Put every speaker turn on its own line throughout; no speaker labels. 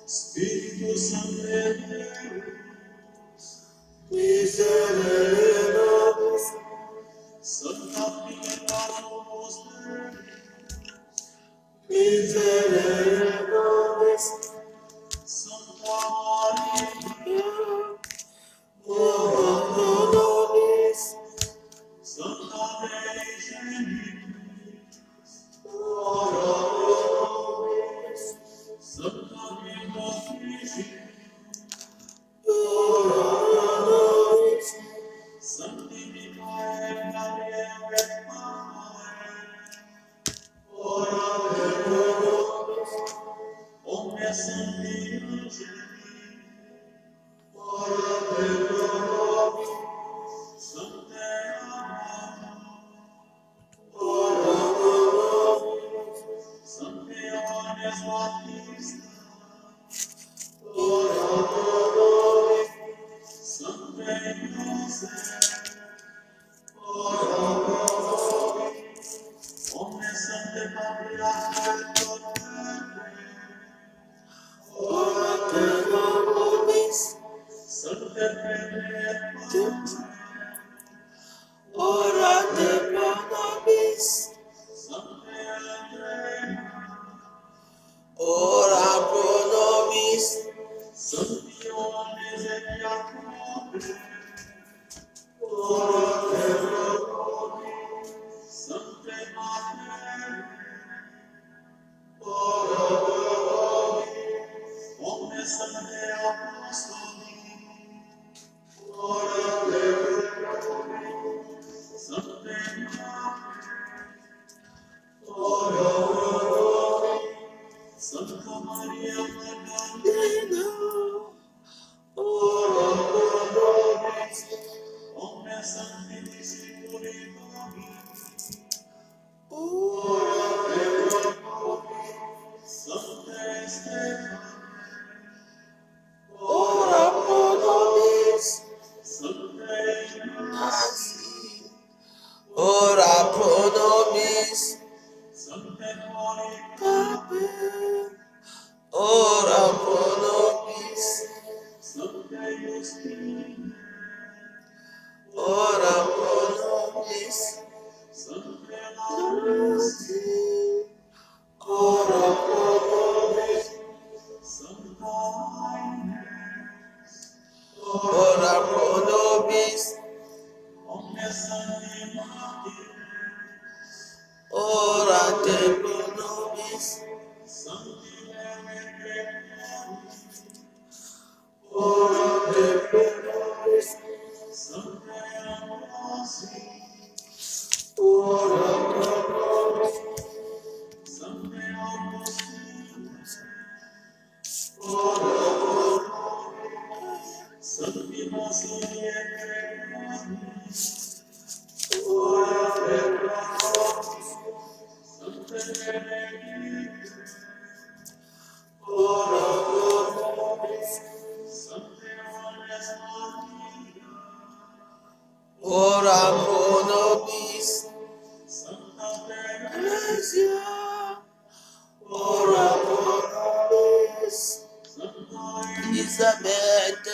Spiritus Sancte, miserere nobis, Sancta Pietas miserere nobis, Sancta Maria, ora pro nobis, Sancta Dei Genitrix, ora pro nobis, Sancta Virgo Christi, ora pro nobis, Sancti Michael, Gabriel, et Raphael, ora pro nobis, omnes sancti angeli, ora pro nobis, Sancte Anna, ora pro nobis, Sancte Johannes Baptista, ora pro nobis, Sancte Joseph, ora pro nobis, omnes sancte patriarchae et prophetae, ora pro nobis, Sancte Petre et Paule, ora pro nobis, Sancte Andrea, ora pro nobis, Sancti Ioannes et Jacobi, ora pro nobis, Sancte Mater, ora pro nobis, omnes sancte apostoli, ora pro nobis, Sancte Mater, ora pro nobis, Sancta Maria Magdalena, ora pro nobis, omnes sancti discipuli Domini, ora pro nobis, Sancte Stefane, ora pro nobis, Sancte Ignasi, ora pro nobis, Sancte Polycarpe, ora pro nobis, Sancte Justine, ora pro nobis, Sancte Laurenti, ora pro nobis, Sancta Ines, ora pro nobis, omnes sancti martyres, ora pro nobis, Sancti Evangelii, ora pro nobis, Sancte Ambrosi, ora pro nobis, Sancte Augustinus, ora pro nobis, Sancti Basilie et Gregorius, ora pro nobis, Sancte Benedictus, ora pro nobis, Sancte Johannes Maria, ora pro nobis, Sancta Teresia, ora pro nobis, Sancta Elisabeth,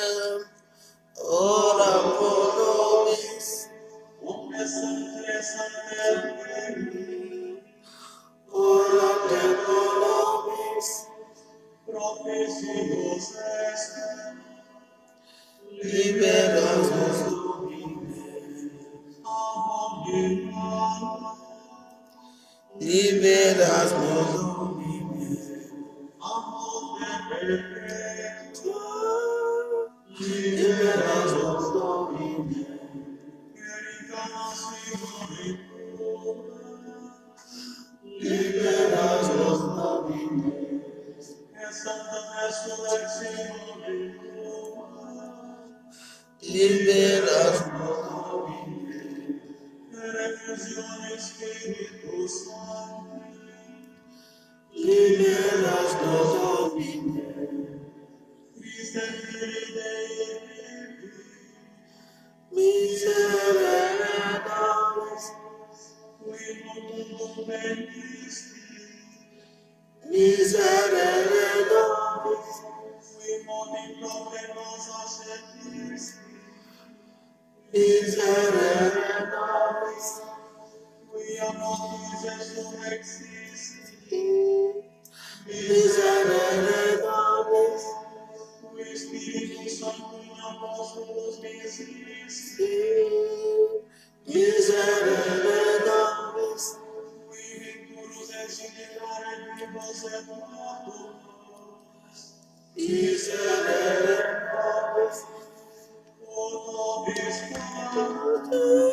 ora pro nobis, omnes sancte sancti, ora pro nobis, propitios est, liberas nos Domine, Amen. Liberas nos Domine, Amen perpetua, liberas nos Domine, Pericanas vivoricula, liberas nos Domine, Libera-nos, Espírito Santo. Libera-nos, Domine. Miserere nobis. Miserere nobis. Miserere nobis. Miserere nobis. Miserere nobis. Miserere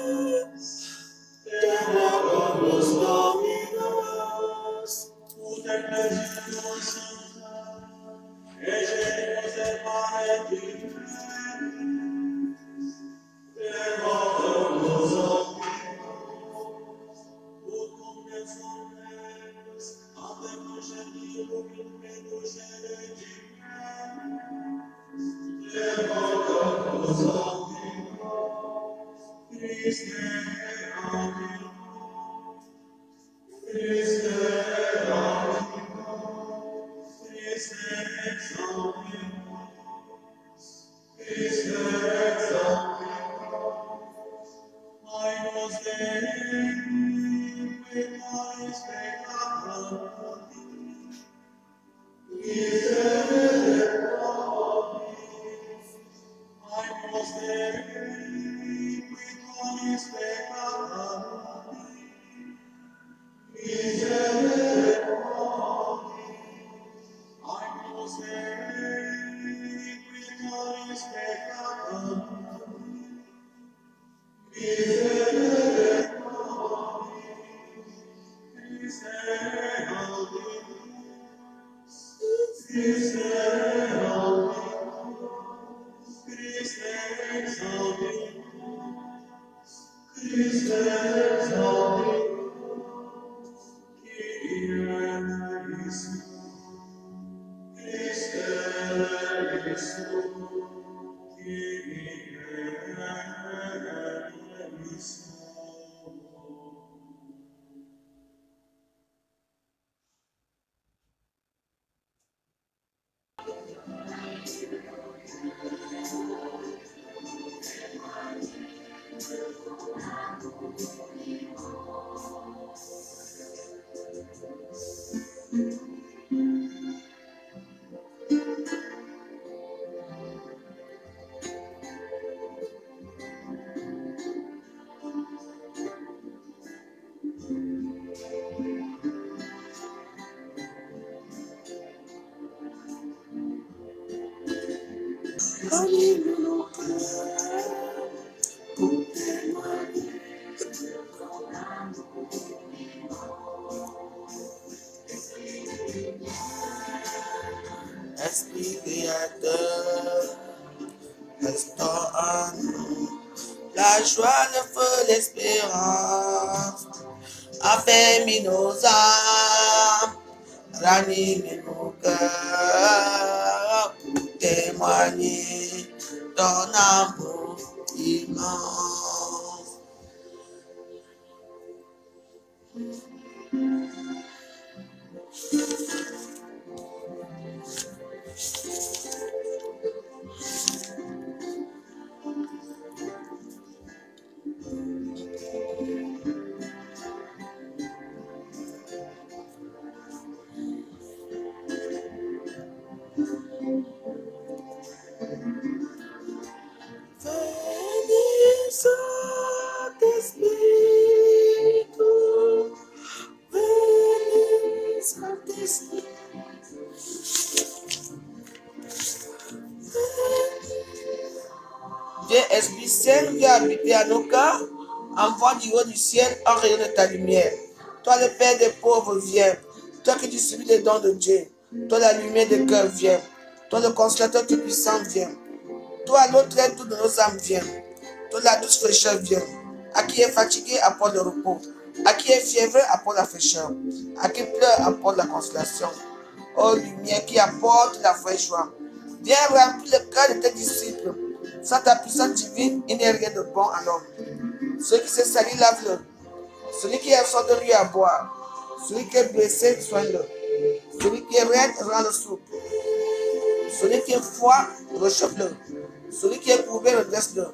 nobis. Demoramos Dominus. Esprit créateur, restaure en nous la joie, le feu, l'espérance, affermis nos âmes, ranime nos cœurs, pour témoigner ton amour immense. Venez, Saint-Esprit, venez, Saint-Esprit. Dieu Esprit Saint qui a habité à nos cœurs, envoie du haut du ciel un rayon de ta lumière. Toi le Père des pauvres, viens. Toi qui distribues les dons de Dieu, Toi, la lumière de cœur, viens. Toi, le consolateur tout puissant, viens. Toi, l'autre aide de nos âmes, viens. Toi, la douce fraîcheur, viens. À qui est fatigué, apporte le repos. À qui est fiévreux, apporte la fraîcheur. À qui pleure, apporte la consolation. Ô lumière qui apporte la vraie joie. Viens remplir le cœur de tes disciples. Sans ta puissance divine, il n'y a rien de bon à l'homme. Celui qui s'est sali, lave-le. Celui qui a soif de lui à boire. Celui qui est blessé, soigne-le. Celui qui est raide, rend-le souple. Celui qui est froid, réchauffe-le. Celui qui est courbé, redresse-le.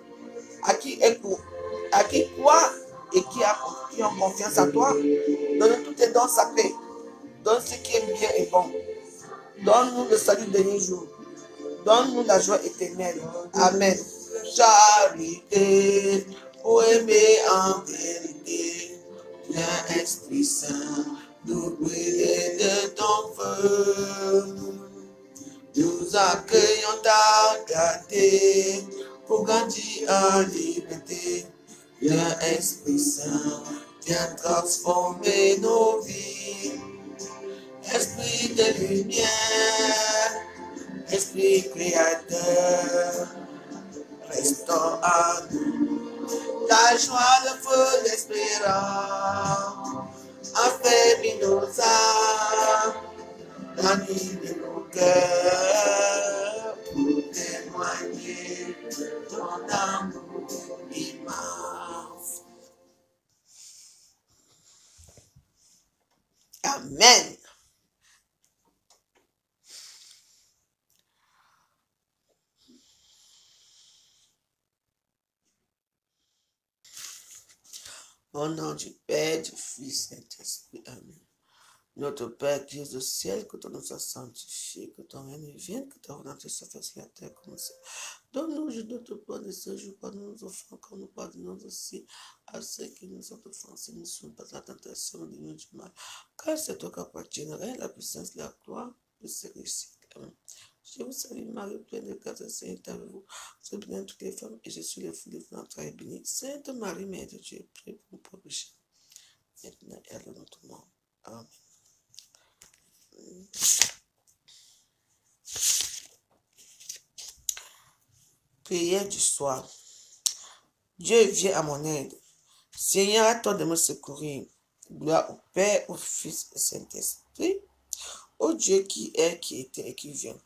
À qui croit et qui ont confiance en toi, donne tous tes dons sa paix. Donne ce qui est bien et bon. Donne-nous le salut du dernier jour. Donne-nous la joie éternelle. Amen. Charité, pour aimer en vérité. Viens, Esprit Saint, nous brûler de ton feu. Nous accueillons ta clarté pour grandir en liberté. Viens, Esprit Saint, viens transformer nos vies. Esprit de lumière, Esprit créateur, restaure à nous la joie, le feu, l'espérance. Affermis nos âmes, ranime nos cœurs pour témoigner ton amour immense. Amen. Au nom du Père, du Fils et du Saint-Esprit. Amen. Notre Père qui es au ciel, que ton nom soit sanctifié, que ton règne vienne, que ta volonté soit faite sur la terre comme au ciel. Donne-nous aujourd'hui notre pain de ce jour, pardonne nos offenses, comme nous pardonnons aussi à ceux qui nous ont offensés. Ne sois pas la tentation, de nous du mal. Car c'est toi qui appartient la puissance, la gloire, de ce récit. Amen. Je vous salue Marie, pleine de grâce, le Seigneur est avec vous. Vous êtes bénie toutes les femmes, et je suis le fruit de votre entrailles bénie. Sainte Marie, Mère de Dieu, prie pour nous pauvres pécheurs, maintenant et à l'heure de notre mort. Amen. Prière du soir. Dieu vient à mon aide. Seigneur, attends de me secourir. Gloire au Père, au Fils et au Saint-Esprit. Ô Dieu qui est, qui était et qui vient.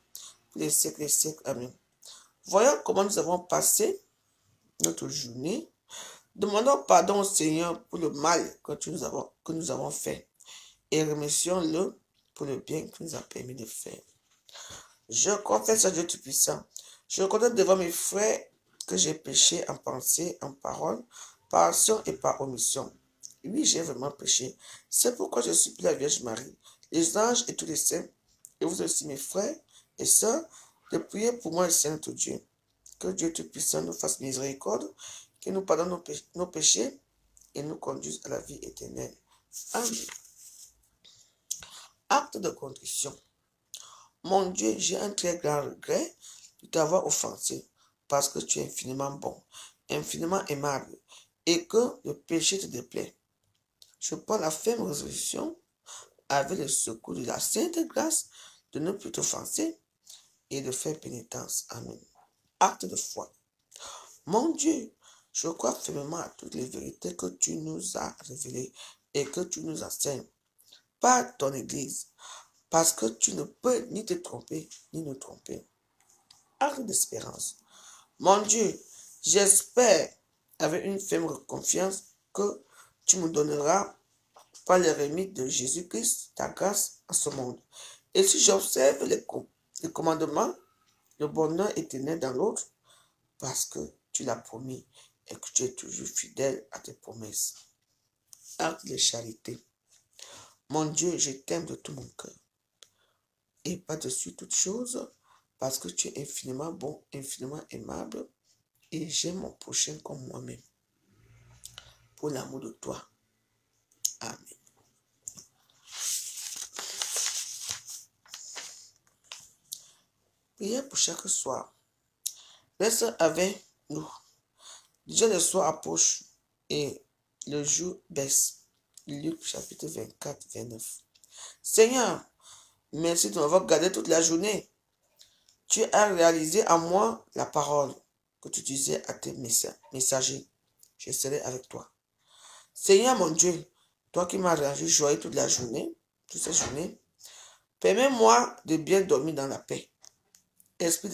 Les siècles, amen. Voyons comment nous avons passé notre journée. Demandons pardon au Seigneur pour le mal que nous avons fait. Et remercions-le pour le bien qu'il nous a permis de faire. Je confesse à Dieu Tout-Puissant. Je reconnais devant mes frères que j'ai péché en pensée, en parole, par action et par omission. Oui, j'ai vraiment péché. C'est pourquoi je supplie la Vierge Marie, les anges et tous les saints, et vous aussi mes frères et sœurs, de prier pour moi le Seigneur notre Dieu. Que Dieu Tout-Puissant nous fasse miséricorde, qu'il nous pardonne nos péchés et nous conduise à la vie éternelle. Amen. Acte de contrition. Mon Dieu, j'ai un très grand regret de t'avoir offensé, parce que tu es infiniment bon, infiniment aimable, et que le péché te déplaît. Je prends la ferme résolution, avec le secours de la sainte grâce, de ne plus t'offenser et de faire pénitence. Amen. Acte de foi. Mon Dieu, je crois fermement à toutes les vérités que tu nous as révélées et que tu nous enseignes par ton Église, parce que tu ne peux ni te tromper, ni nous tromper. Acte d'espérance. Mon Dieu, j'espère avec une ferme confiance que tu me donneras par les remèdes de Jésus-Christ ta grâce à ce monde. Et si j'observe les commandements, le bonheur éternel dans l'autre, parce que tu l'as promis et que tu es toujours fidèle à tes promesses. Acte de charité. Mon Dieu, je t'aime de tout mon cœur. Et par-dessus toute chose, parce que tu es infiniment bon, infiniment aimable, et j'aime mon prochain comme moi-même. Pour l'amour de toi. Amen. Prière pour chaque soir. Reste avec nous. Déjà le soir approche et le jour baisse. Luc chapitre 24, 29. Seigneur, Merci de m'avoir gardé toute la journée. Tu as réalisé en moi la parole que tu disais à tes messagers. Je serai avec toi. Seigneur mon Dieu, toi qui m'as rendu joyeux toute la journée, toute cette journée, permets-moi de bien dormir dans la paix. Esprit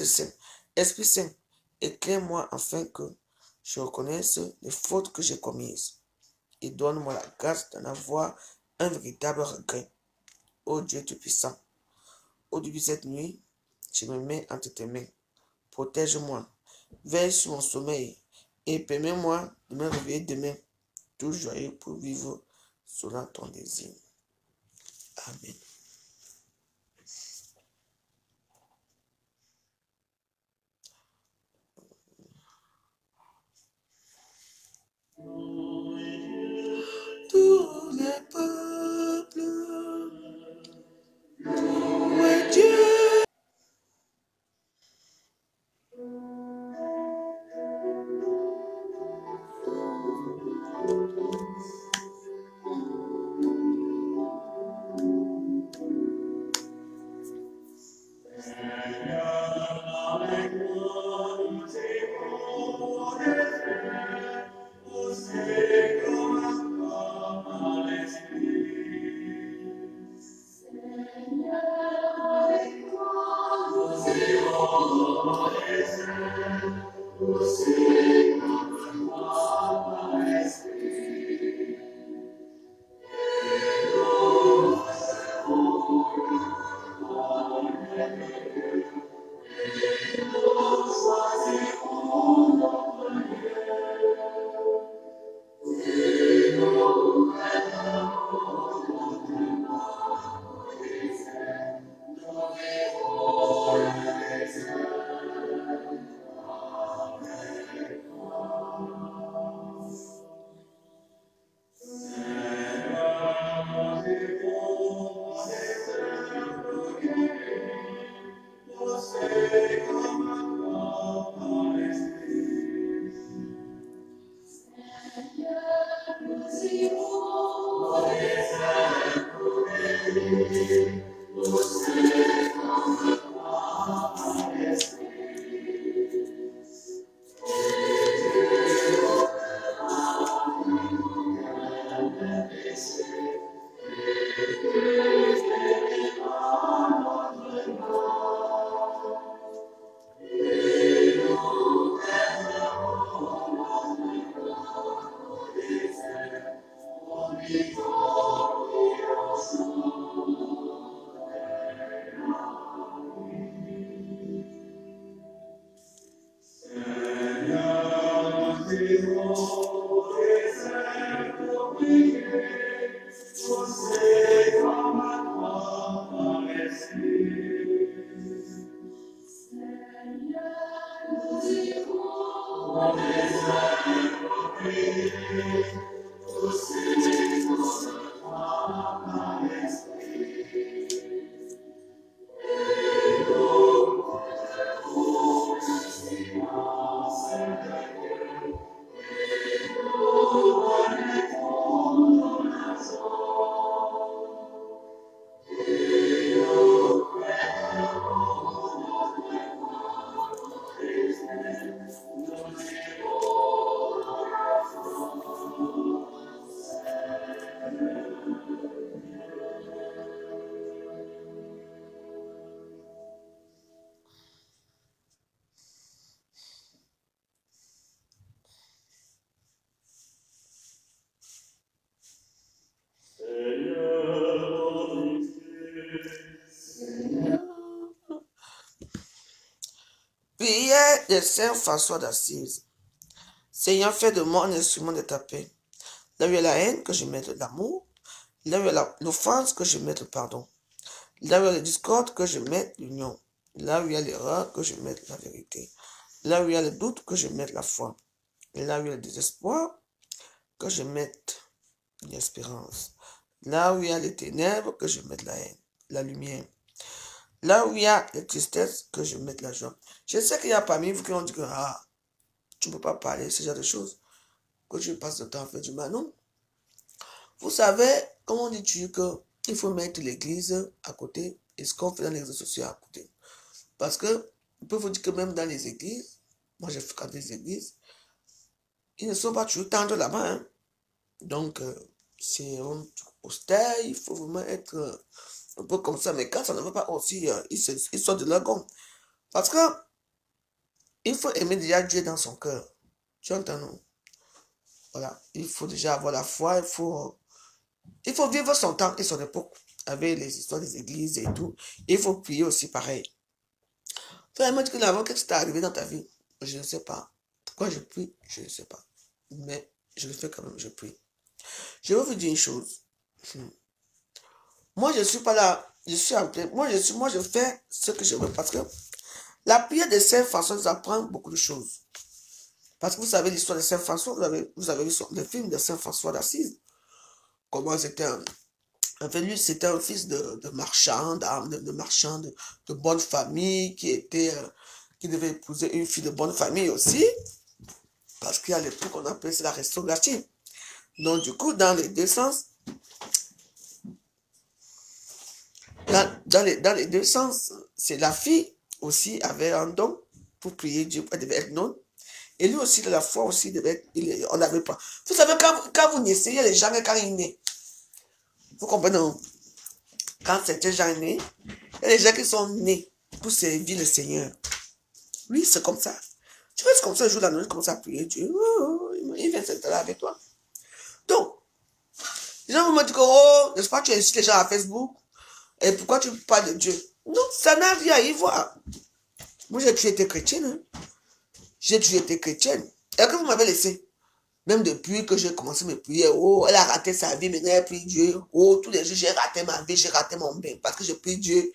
Saint, éclaire-moi afin que je reconnaisse les fautes que j'ai commises et donne-moi la grâce d'en avoir un véritable regret. Ô Dieu Tout-Puissant, au début de cette nuit, je me mets entre tes mains. Protège-moi, veille sur mon sommeil et permets-moi de me réveiller demain, tout joyeux pour vivre selon ton désir. Amen. Tous les peuples, louez Dieu. Prière de Saint François d'Assise. Seigneur, fais de moi un instrument de ta paix. Là où il y a la haine, que je mette l'amour. Là où il y a l'offense, que je mette le pardon. Là où il y a la discorde, que je mette l'union. Là où il y a l'erreur, que je mette la vérité. Là où il y a le doute, que je mette la foi. Et là où il y a le désespoir, que je mette l'espérance. Là où il y a les ténèbres, que je mette la haine, la lumière. Là où il y a la tristesse, que je mette la joie. Je sais qu'il y a parmi vous qui ont dit que tu ne peux pas parler ce genre de choses, que tu passes le temps à faire du mal. Non. Vous savez, comment dis-tu qu'il faut mettre l'église à côté et ce qu'on fait dans les réseaux sociaux à côté. Parce que, je peux vous dire que même dans les églises, moi j'ai fréquenté des églises, ils ne sont pas toujours tendres là-bas. Hein. Donc, c'est austère, il faut vraiment être un peu comme ça. Mais quand ça ne va pas aussi, ils sortent de leur gomme. Parce que, il faut aimer déjà Dieu dans son cœur. Tu entends, non? Voilà, il faut déjà avoir la foi, il faut vivre son temps et son époque avec les histoires des églises et tout. Il faut prier aussi pareil. Vraiment dire que là-bas, qu'est-ce qui t'est arrivé dans ta vie? Je ne sais pas. Pourquoi je prie? Je ne sais pas. Mais je le fais quand même, je prie. Je vais vous dire une chose. Moi, je ne suis pas là. Je suis en plein. Moi, je fais ce que je veux parce que la prière de Saint François nous apprend beaucoup de choses. Parce que vous savez l'histoire de Saint François, vous avez vu le film de Saint François d'Assise. Comment c'était enfin, lui, c'était un fils de marchand, de marchand de bonne famille qui devait épouser une fille de bonne famille aussi. Parce qu'à l'époque, on appelait ça la restauration. Donc, du coup, dans les deux sens, dans les deux sens, c'est la fille aussi avait un don pour prier Dieu, elle devait être non. Et lui aussi, de la foi aussi, on n'avait pas. Vous savez, quand vous naissez, il y a les gens, quand ils naissent, vous comprenez, quand certains gens nés, il y a les gens qui sont nés pour servir le Seigneur. Oui, c'est comme ça. Tu vois, c'est comme ça, le jour de la nuit, il commence à prier Dieu. Oh, il vient s'installer avec toi. Donc, les gens vont me dire que, oh, n'est-ce pas, tu incites les gens à Facebook, et pourquoi tu parles de Dieu? Non, ça n'a rien à y voir. Moi, j'ai toujours été chrétienne. Hein. J'ai toujours été chrétienne. Et que vous m'avez laissé. Même depuis que j'ai commencé mes prières, oh, elle a raté sa vie, maintenant elle prie Dieu. Oh, tous les jours, j'ai raté ma vie, j'ai raté mon bien, parce que je prie Dieu.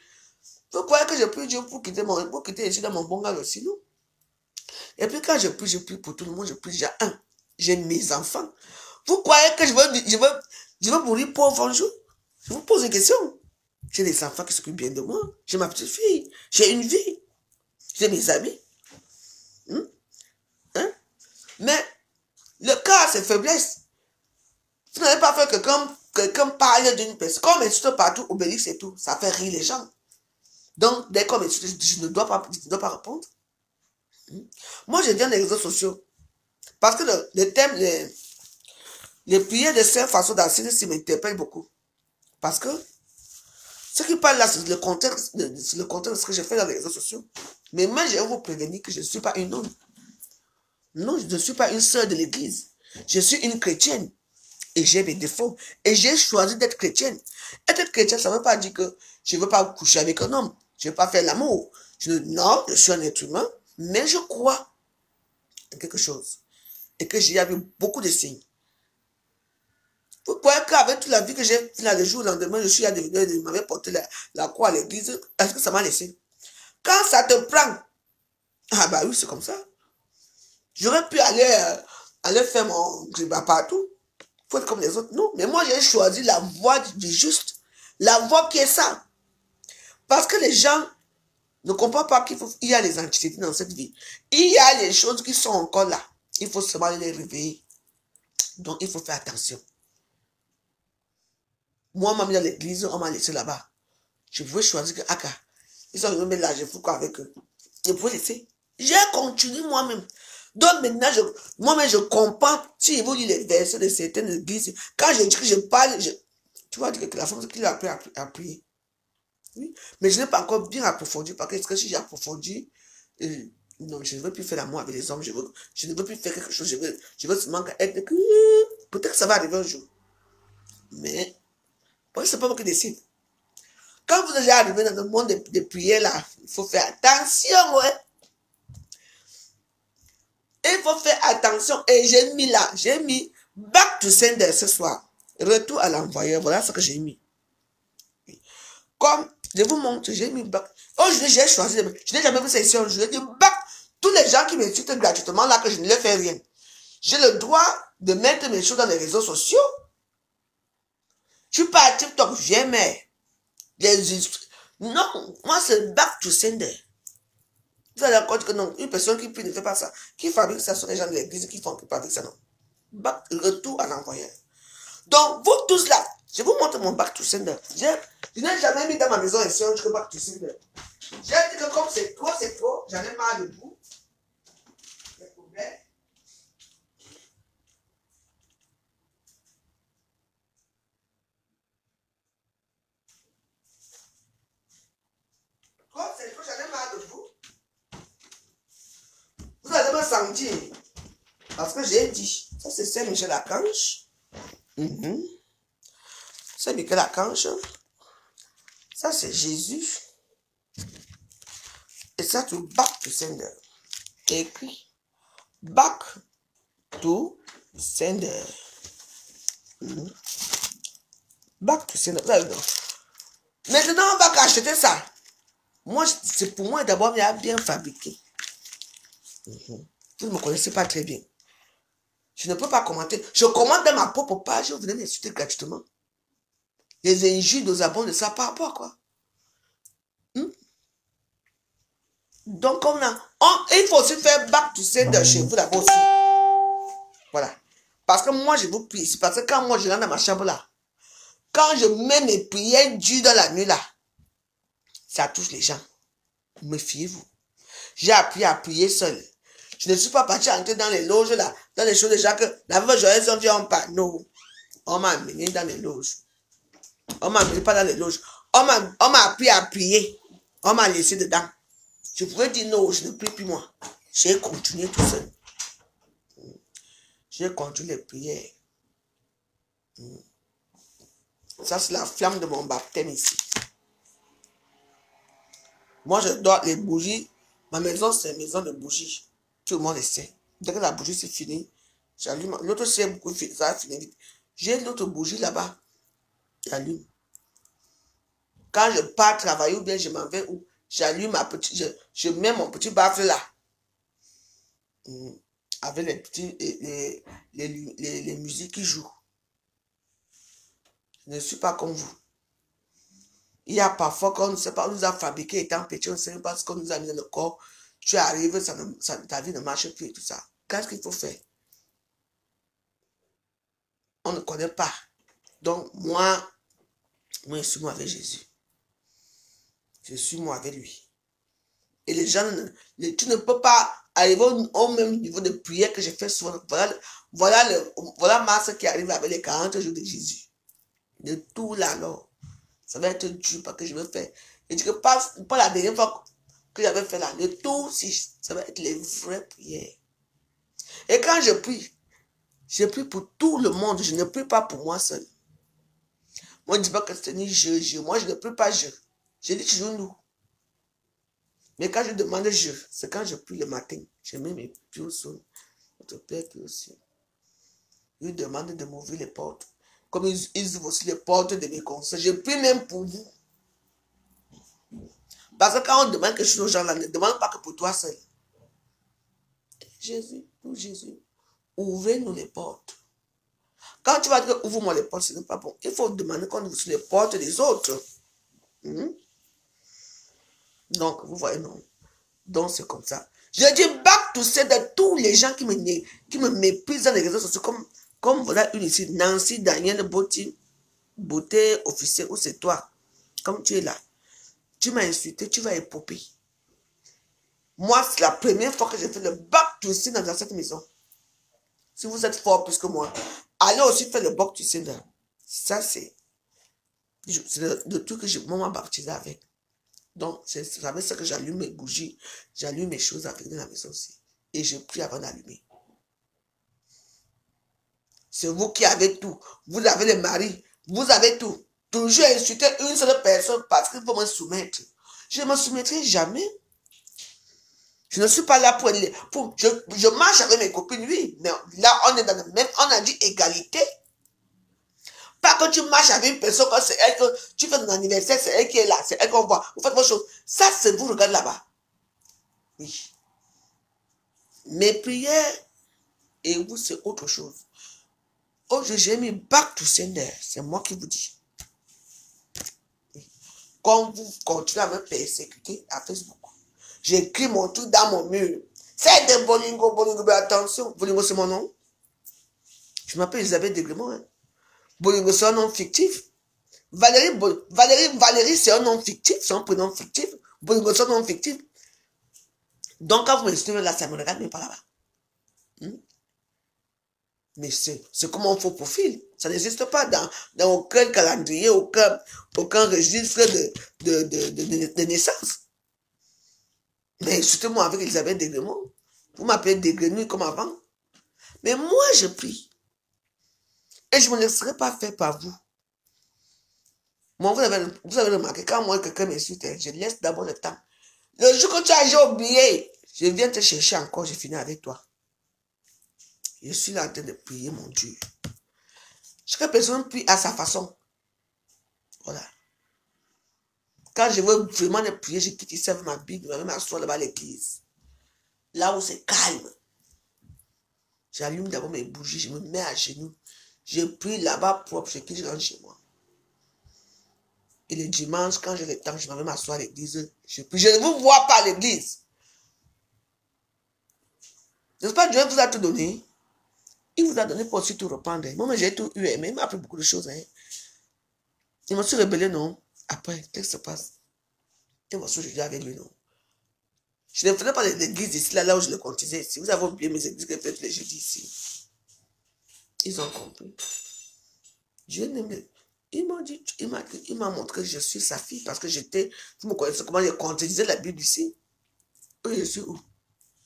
Vous croyez que je prie Dieu pour quitter ici dans mon bon gars aussi, non? Et puis quand je prie pour tout le monde, je prie déjà un. J'ai mes enfants. Vous croyez que je veux mourir pauvre un jour? Je vous pose une question. J'ai des enfants qui s'occupent bien de moi. J'ai ma petite fille. J'ai une vie. J'ai mes amis. Hein? Mais le cas, c'est faiblesse. Vous n'avez pas fait que comme quelqu'un parle d'une personne, comme insulte partout, obélix et tout, ça fait rire les gens. Donc, dès qu'on m'insulte, je ne dois pas répondre. Moi, je viens des réseaux sociaux. Parce que le thème, les prières de Saint François d'Assise m'interpellent beaucoup. Parce que ce qui parle là, c'est le contexte de ce que j'ai fait dans les réseaux sociaux. Mais moi, je vais vous prévenir que je ne suis pas une nonne. Non, je ne suis pas une sœur de l'église. Je suis une chrétienne. Et j'ai des défauts. Et j'ai choisi d'être chrétienne. Être chrétienne, ça ne veut pas dire que je ne veux pas coucher avec un homme. Je ne veux pas faire l'amour. Non, je suis un être humain. Mais je crois en quelque chose. Et que j'ai vu beaucoup de signes. Vous croyez qu'avec toute la vie que j'ai fait là, le jour au lendemain, je suis à devenir, je m'avais porté la croix à l'église. Est-ce que ça m'a laissé? Quand ça te prend, ah bah oui, c'est comme ça. J'aurais pu aller faire mon griba partout. Faut être comme les autres. Non, mais moi j'ai choisi la voie du juste. La voie qui est ça. Parce que les gens ne comprennent pas qu'il y a les antisémites dans cette vie. Il y a les choses qui sont encore là. Il faut seulement les réveiller. Donc il faut faire attention. Moi, on m'a mis dans l'église, on m'a laissé là-bas. Je pouvais choisir que, Aka, ils sont venus me là, je fous quoi avec eux. Je pouvais laisser. J'ai continué moi-même. Donc maintenant, moi-même, je comprends, si vous lisez les versets de certaines églises, quand je dis que je parle, tu vois, que la femme qui l'a appris à prier. Oui. Mais je n'ai pas encore bien approfondi, parce que si j'ai approfondi, non, je ne veux plus faire l'amour avec les hommes, je ne veux plus faire quelque chose, je veux seulement être, peut-être que ça va arriver un jour. Mais, c'est pas moi qui décide. Quand vous allez arriver dans le monde de prière là, il faut faire attention, ouais. Il faut faire attention. Et j'ai mis back to sender ce soir. Retour à l'envoyeur. Voilà ce que j'ai mis. Comme je vous montre, j'ai mis back. Aujourd'hui, j'ai choisi. Je n'ai jamais vu ça ici. Je dis back. Tous les gens qui m'insultent gratuitement là, que je ne leur fais rien. J'ai le droit de mettre mes choses dans les réseaux sociaux. Je suis pas à TikTok, jamais. Non, moi c'est back to sender. Vous allez encore dire que non, une personne qui ne fait pas ça, qui fabrique ça, ce sont les gens de l'église qui fabriquent ça, non. Back, retour à l'envoyeur. Donc, vous tous là, Je vous montre mon back to sender. Je n'ai jamais mis dans ma maison ici un back to sender. J'ai dit que comme c'est trop, j'en ai marre de vous. Les problèmes. Comme c'est trop, j'en ai marre de vous. Vous allez me sentir. Parce que j'ai dit, ça c'est Saint-Michel-Archange. Saint-Michel-Archange. Ça c'est Jésus. Et ça, tu back to sender. Écrit. Back to sender. Back to sender. Maintenant, on va acheter ça. Moi, c'est pour moi d'abord bien fabriqué. Vous ne me connaissez pas très bien. Je ne peux pas commenter. Je commente dans ma propre page. Vous venez m'insulter gratuitement. Les injures aux abonnés de ça par rapport à quoi? Donc, il faut aussi faire back to sender chez vous d'abord aussi. Voilà. Parce que moi, je vous prie. C'est parce que quand moi, je rentre dans ma chambre là, quand je mets mes prières dures dans la nuit là, ça touche les gens. Méfiez-vous. J'ai appris à prier seul. Je ne suis pas parti entrer dans les loges là, dans les choses déjà que la veuve joyeuse on vient en pas. Non. On m'a amené dans les loges. On m'a amené pas dans les loges. On m'a appris à prier. On m'a laissé dedans. Je pourrais dire non, je ne prie plus moi. J'ai continué tout seul. J'ai continué les prières. Ça, c'est la flamme de mon baptême ici. Moi, je dors les bougies. Ma maison, c'est une maison de bougies. Tout le monde le sait. Dès que la bougie, c'est fini, j'allume. L'autre, c'est beaucoup fini. Ça va finir vite. J'ai l'autre bougie là-bas. J'allume. Quand je pars travailler ou bien je m'en vais, j'allume ma petite. Je mets mon petit baffle là. Avec les petits. Les musiques qui jouent. Je ne suis pas comme vous. Il y a parfois qu'on ne sait pas, on nous a fabriqué étant petit, on ne sait même pas ce qu'on nous a mis dans le corps. Tu arrives, ta vie ne marche plus et tout ça. Qu'est-ce qu'il faut faire? On ne connaît pas. Donc, moi, je suis moi avec Jésus. Je suis moi avec lui. Et les gens, tu ne peux pas arriver au même niveau de prière que j'ai fait souvent. Voilà Mars qui arrive avec les 40 jours de Jésus. De tout là, alors. Ça va être dur parce que je vais faire. Et tu ne pas la dernière fois que j'avais fait là. Le tout, ça va être les vraies prières. Et quand je prie pour tout le monde. Je ne prie pas pour moi seul. Moi, je ne dis pas que c'est ni je. Moi, je ne prie pas je. Je dis toujours nous. Mais quand je demande je, c'est quand je prie le matin. Je mets mes pieds au sol. Notre Père qui est au ciel. Je lui demande de m'ouvrir les portes. Comme ils ouvrent aussi les portes de mes conseils. Je prie même pour vous. Parce que quand on demande quelque chose aux gens là, ne demande pas que pour toi seul. Jésus, ouvrez-nous les portes. Quand tu vas dire ouvre-moi les portes, ce n'est pas bon. Il faut demander qu'on ouvre les portes des autres. Donc, vous voyez, non. Donc, c'est comme ça. Je dis back to say de tous les gens qui me méprisent dans les réseaux sociaux, comme voilà une ici, Nancy, Daniel, Beauté, officier, ou c'est toi. Comme tu es là. Tu m'as insulté, tu vas époper. Moi, c'est la première fois que j'ai fait le back to say dans cette maison. Si vous êtes fort plus que moi, allez aussi faire le back to say. Ça, c'est le truc que je m'ai baptisé avec. Donc, c'est avec ça que j'allume mes bougies, j'allume mes choses avec dans la maison aussi. Et je prie avant d'allumer. C'est vous qui avez tout. Vous avez le mari, vous avez tout. Toujours insulter une seule personne parce qu'il faut me soumettre. Je ne me soumettrai jamais. Je ne suis pas là je marche avec mes copines, oui. Mais là, on est dans le même, on a dit égalité. Pas que tu marches avec une personne, quand c'est elle que tu fais ton anniversaire, c'est elle qui est là, c'est elle qu'on voit. Vous faites vos choses. Ça, c'est vous, regardez là-bas. Oui. Mes prières et vous, c'est autre chose. Oh, j'ai mis back to sender. C'est moi qui vous dis. Oui. Quand vous continuez à me persécuter à Facebook, j'écris mon truc dans mon mur. C'est de Bolingo, mais attention. Bolingo, c'est mon nom. Je m'appelle Elisabeth Degremont. Hein. Bolingo, c'est un nom fictif. Valérie, c'est un nom fictif, c'est un prénom fictif. Bolingo, c'est un nom fictif. Donc, quand vous me dites là, ça ne me regarde même pas là-bas. Mais c'est comme un faux profil. Ça n'existe pas dans aucun calendrier, aucun registre de naissance. Mais insultez-moi avec Elisabeth Degremont. Vous m'appelez Degremont comme avant. Mais moi, je prie. Et je ne me laisserai pas faire par vous. Moi, vous avez remarqué, quand moi, quelqu'un m'insulte, je laisse d'abord le temps. Le jour que tu as j'ai oublié, je viens te chercher encore, je finis avec toi. Je suis là en train de prier, mon Dieu. Chaque personne prie à sa façon. Voilà. Quand je veux vraiment prier, je quitte ici avec ma Bible, je vais m'asseoir là-bas à l'église. Là où c'est calme. J'allume d'abord mes bougies, je me mets à genoux. Je prie là-bas propre, je quitte, je rentre chez moi. Et le dimanche, quand j'ai le temps, je vais m'asseoir à l'église. Je prie. Je ne vous vois pas à l'église. N'est-ce pas, Dieu vous a tout donné? Il vous a donné pour aussi tout reprendre. Moi, j'ai tout eu, mais il m'a appris beaucoup de choses. Hein. Il m'a su rebellé, non? Après, qu'est-ce qui se passe? Il m'a su juger avec lui, non? Je ne faisais pas l'église ici, là où je le contisais ici. Vous avez oublié mes églises que faites les jeudis ici. Ils ont compris. Dieu n'aime. Il m'a montré que je suis sa fille parce que j'étais, vous me connaissez comment je contredisais la Bible ici. Et je suis où?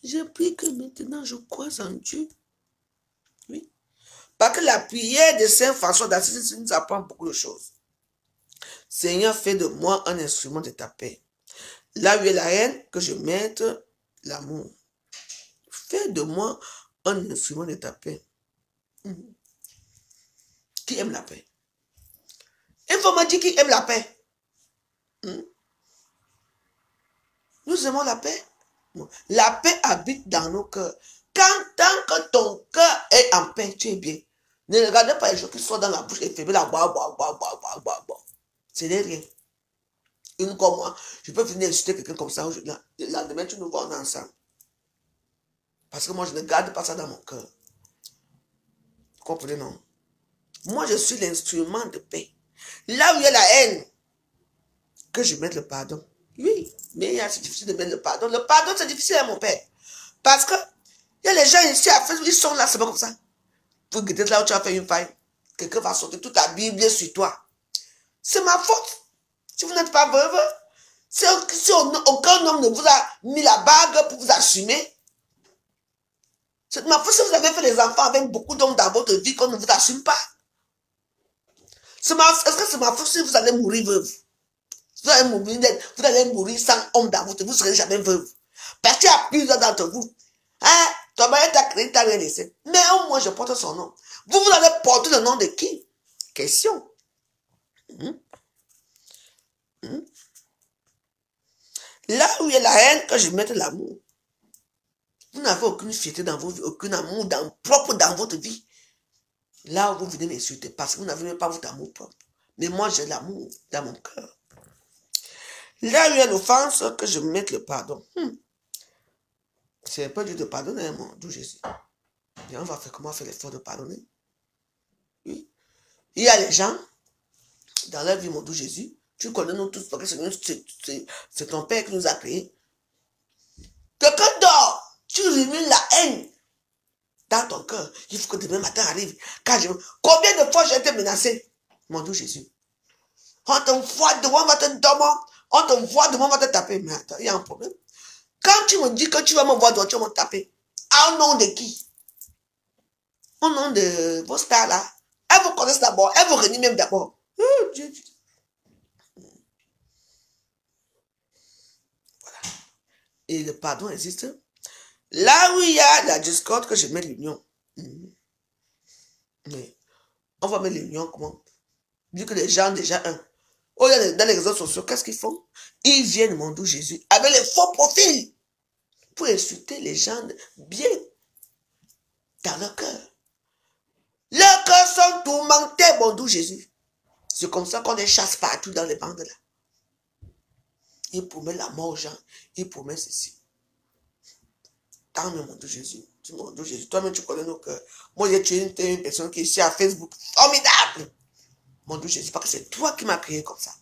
Je prie que maintenant je crois en Dieu. Oui. Parce que la prière de Saint François d'Assise nous apprend beaucoup de choses. Seigneur, fais de moi un instrument de ta paix. Là où est la haine, que je mette l'amour. Fais de moi un instrument de ta paix. Qui aime la paix? Il faut me dire qui aime la paix. Nous aimons la paix. La paix habite dans nos cœurs. Tant que ton cœur est en paix, tu es bien. Ne regardez pas les gens qui sont dans la bouche et fermez la boire. Ce n'est rien. Une comme moi, je peux venir insulter quelqu'un comme ça. Le lendemain, tu nous vois ensemble. Parce que moi, je ne garde pas ça dans mon cœur. Vous comprenez, non? Moi, je suis l'instrument de paix. Là où il y a la haine, que je mette le pardon. Oui, mais c'est difficile de mettre le pardon. Le pardon, c'est difficile à mon père. Parce que il y a les gens ici à Facebook, ils sont là, c'est pas comme ça. Vous guettez là où tu as fait une faille. Quelqu'un va sortir toute la Bible sur toi. C'est ma faute. Si vous n'êtes pas veuve, si aucun homme ne vous a mis la bague pour vous assumer, c'est ma faute si vous avez fait des enfants avec beaucoup d'hommes dans votre vie qu'on ne vous assume pas. Est-ce que c'est ma faute si vous allez mourir veuve? Vous allez mourir sans homme dans votre vie, vous ne serez jamais veuve. Parce qu'il y a plusieurs d'entre vous. Hein? Ton mari t'a créé, t'a rien laissé. Mais au moins, je porte son nom. Vous allez porter le nom de qui? Question. Là où il y a la haine, que je mette l'amour. Vous n'avez aucune fierté dans vos vies, aucun amour propre dans votre vie. Là où vous venez m'insulter, parce que vous n'avez même pas votre amour propre. Mais moi, j'ai l'amour dans mon cœur. Là où il y a l'offense, que je mette le pardon. C'est pas Dieu de pardonner, mon Dieu Jésus. Et on va faire comment faire l'effort de pardonner. Oui. Il y a les gens, dans leur vie, mon Dieu Jésus, tu connais nous tous, parce que c'est ton Père qui nous a créés. Quelqu'un dort, tu rumines la haine dans ton cœur. Il faut que demain matin arrive. Combien de fois j'ai été menacé, mon Dieu Jésus? On te voit devant, on va te dormir. On te voit devant, on va te taper. Mais attends, il y a un problème. Quand tu me dis que tu vas me voir devant, tu vas me taper. Au nom de qui? Au nom de vos stars là. Elles vous connaissent d'abord. Elles vous renient même d'abord. Oh, Dieu. Voilà. Et le pardon existe. Là où il y a la discorde, que je mets l'union. Mais on va mettre l'union comment? Vu que les gens déjà dans les réseaux sociaux, qu'est-ce qu'ils font? Ils viennent, mon Dieu Jésus, avec les faux profils pour insulter les gens bien dans leur cœur. Leurs cœurs sont tourmentés, mon Dieu Jésus. C'est comme ça qu'on les chasse partout dans les bandes là. Ils promettent la mort aux gens. Ils promettent ceci. Tant mieux, mon Dieu Jésus. Mon Dieu Jésus. Toi-même, tu connais nos cœurs. Moi, j'ai tué une personne qui est ici à Facebook. Formidable. mon Dieu Jésus, parce que c'est toi qui m'as créé comme ça.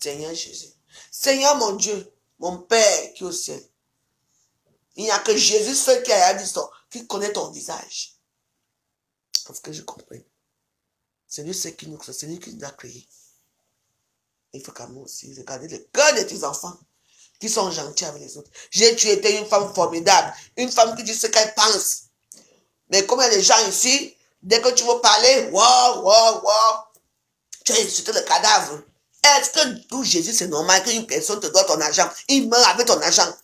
Seigneur Jésus. Seigneur mon Dieu, mon Père qui est au ciel. Il n'y a que Jésus seul qui a dit ça, qui connaît ton visage. Parce que je comprends. C'est lui qui nous a créés. Il faut qu'à nous aussi regarder le cœur de tes enfants qui sont gentils avec les autres. Tu étais une femme formidable, une femme qui dit ce qu'elle pense. Mais comme il y a des gens ici, dès que tu veux parler, tu as insulté le cadavre. Est-ce que pour Jésus, c'est normal qu'une personne te doit ton argent? Il meurt avec ton argent.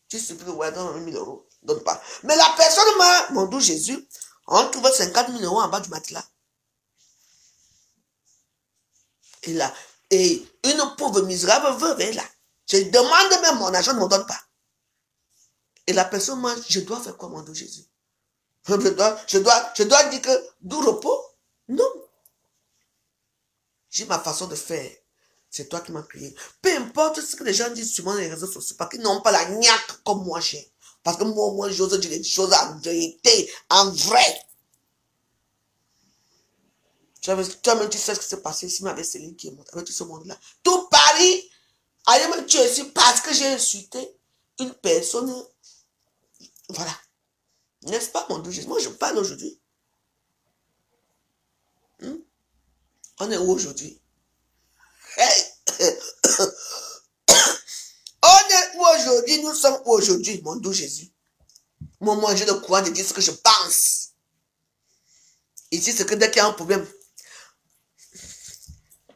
Tu supplies, ouais, donne 1 000 €. Donne pas. Mais la personne meurt, mon doux Jésus, on trouve 50 000 € en bas du matelas. Et là, et une pauvre misérable veuve est là. Je demande même mon argent, ne me donne pas. Et la personne meurt, je dois faire quoi, mon doux Jésus? Je dois dire que d'où repos? Non. J'ai ma façon de faire. C'est toi qui m'as créé. Peu importe ce que les gens disent sur les réseaux sociaux, parce qu'ils n'ont pas la niaque comme moi j'ai. Parce que moi, j'ose dire des choses en vérité, en vrai. Toi-même, tu sais ce qui s'est passé ici avec Céline qui est morte, avec tout ce monde-là. Tout Paris allait me tuer ici parce que j'ai insulté une personne. Voilà. N'est-ce pas, mon Dieu Jésus? Moi, je parle aujourd'hui. On est où aujourd'hui? On est où aujourd'hui? Nous sommes où aujourd'hui, mon Dieu Jésus? Moi, j'ai le courage de dire ce que je pense. Ici, c'est que dès qu'il y a un problème.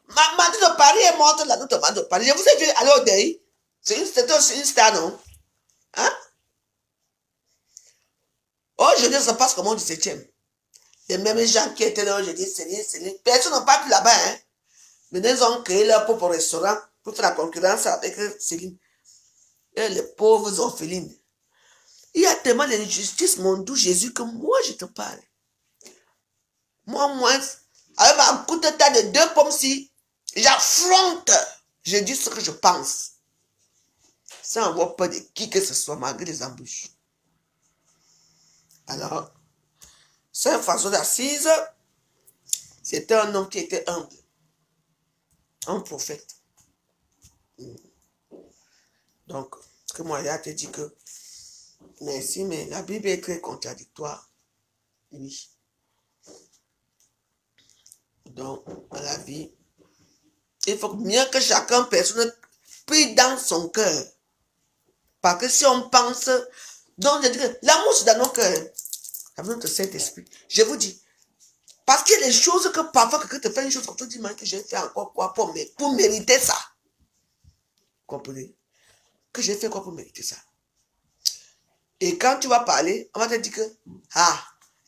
Maman de Paris est morte là, notre maman de Paris. Je vous ai vu aller au deuil. C'était aussi une star, non? Hein? Aujourd'hui, ça passe comme au 17e. Les mêmes gens qui étaient là aujourd'hui, Céline. Personne n'a pas pu là-bas, hein? Mais ils ont créé leur propre restaurant pour faire la concurrence avec Céline. Et les pauvres orphelines. Il y a tellement d'injustice, mon doux Jésus, que moi, je te parle. Moi, avec ma coûte taille de 2 pommes, si j'affronte, je dis ce que je pense. Sans avoir peur de qui que ce soit, malgré les embûches. Alors, Saint François d'Assise, c'était un homme qui était humble. Un prophète. Donc, ce que moi, j'ai te dit que, merci, mais la Bible est très contradictoire. Oui. Donc, dans la vie, il faut mieux que chacun personne prie dans son cœur. Parce que si on pense, donc je dis que l'amour c'est dans nos cœurs. Avec notre Saint-Esprit. Je vous dis, parce qu'il y a des choses que parfois quelqu'un te fait une chose comme tu dis, que j'ai fait encore quoi pour mériter ça. Comprenez? Que j'ai fait quoi pour mériter ça? Et quand tu vas parler, on va te dire que,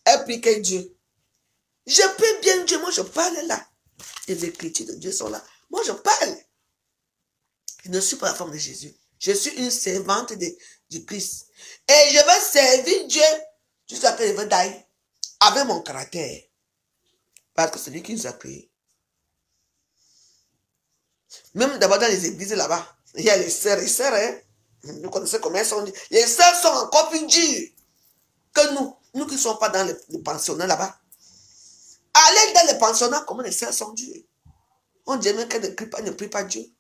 elle prie que Dieu. Je prie bien Dieu, moi je parle là. Les écritures de Dieu sont là. Moi je parle. Je ne suis pas la femme de Jésus. Je suis une servante du Christ. Et je vais servir Dieu jusqu'à ce que je vais d'ailleurs avec mon caractère. Parce que c'est lui qui nous a créés. Même d'abord dans les églises là-bas, il y a les sœurs et sœurs, hein. Vous connaissez comment elles sont. Les sœurs sont encore plus dures que nous. Nous qui ne sommes pas dans le pensionnat là-bas. Allez dans les pensionnats, comment les sœurs sont dures. On dit même qu'elles ne prient pas Dieu.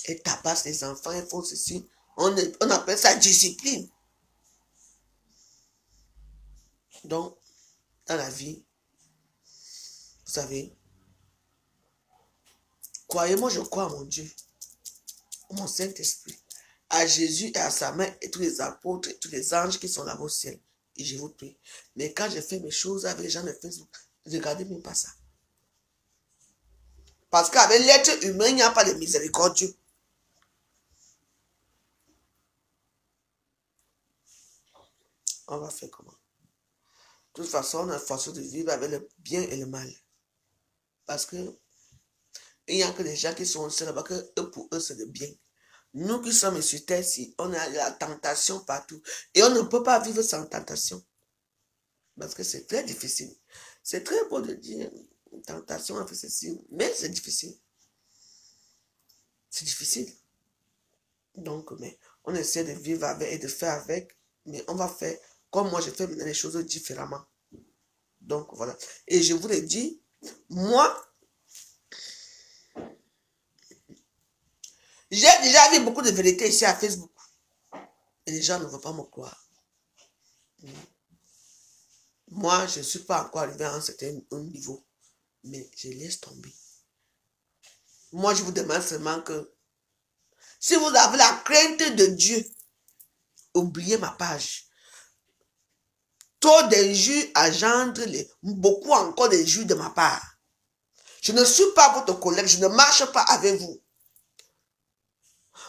Elles tabassent les enfants, elles font ceci. On appelle ça discipline. Donc, dans la vie, vous savez, croyez-moi, je crois à mon Dieu, mon Saint-Esprit, à Jésus et à sa main et tous les apôtres et tous les anges qui sont là-bas au ciel. Et je vous prie. Mais quand je fais mes choses avec les gens de Facebook, ne regardez même pas ça. Parce qu'avec l'être humain, il n'y a pas de miséricordieux. On va faire comment? De toute façon, on a une façon de vivre avec le bien et le mal. Parce que il n'y a que des gens qui sont seuls là-bas, que pour eux, c'est le bien. Nous qui sommes sur terre, si on a la tentation partout. Et on ne peut pas vivre sans tentation. Parce que c'est très difficile. C'est très beau de dire tentation, on fait ceci, mais c'est difficile. C'est difficile. Donc, mais on essaie de vivre avec et de faire avec, mais on va faire comme moi je fais maintenant les choses différemment. Donc, voilà. Et je vous l'ai dit, Moi, j'ai déjà vu beaucoup de vérités ici à Facebook. Et les gens ne veulent pas me croire. Moi, je ne suis pas encore arrivé à un certain niveau. Mais je laisse tomber. Moi, je vous demande seulement que si vous avez la crainte de Dieu, oubliez ma page. Trop d'injures engendre beaucoup encore d'injures de ma part. Je ne suis pas votre collègue, je ne marche pas avec vous.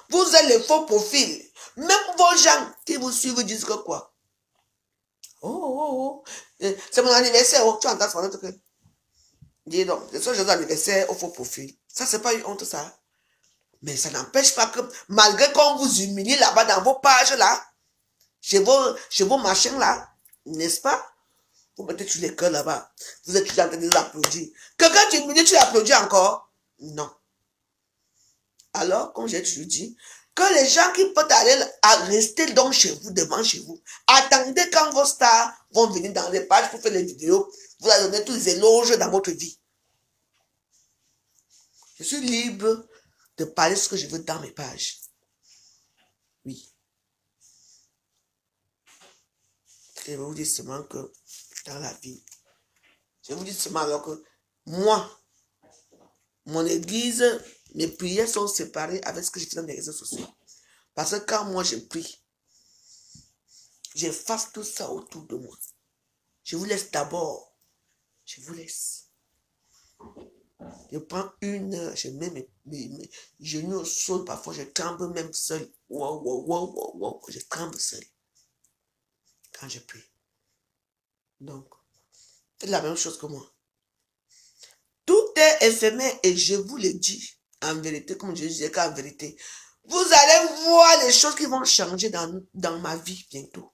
Vous êtes les faux profils. Même vos gens qui vous suivent disent que quoi? Oh. C'est mon anniversaire. Oh, tu entends ce que dis donc, c'est ce jour d'anniversaire au faux profil. Ça, c'est pas une honte, ça. Mais ça n'empêche pas que, malgré qu'on vous humilie là-bas dans vos pages là, chez vos machins là, n'est-ce pas? Vous mettez sur les cœurs là-bas. Vous êtes toujours en train de les applaudir. Quelqu'un t'humilie, tu l'applaudis encore? Non. Alors, comme j'ai toujours dit, que les gens qui peuvent aller à rester donc chez vous, devant chez vous, attendez quand vos stars vont venir dans les pages pour faire les vidéos, vous allez donner tous les éloges dans votre vie. Je suis libre de parler ce que je veux dans mes pages. Oui. Et je vous dis seulement que dans la vie, je vous dis seulement alors que moi, mon église, mes prières sont séparées avec ce que je fais dans les réseaux sociaux. Parce que quand moi je prie, j'efface tout ça autour de moi. Je vous laisse d'abord. Je vous laisse. Je prends une heure, je mets mes genoux au sol, parfois je tremble même seul. Wow, je tremble seul. Quand je prie. Donc, faites la même chose que moi. Tout est éphémère et je vous le dis en vérité, comme je disais qu'en vérité, vous allez voir les choses qui vont changer dans ma vie bientôt.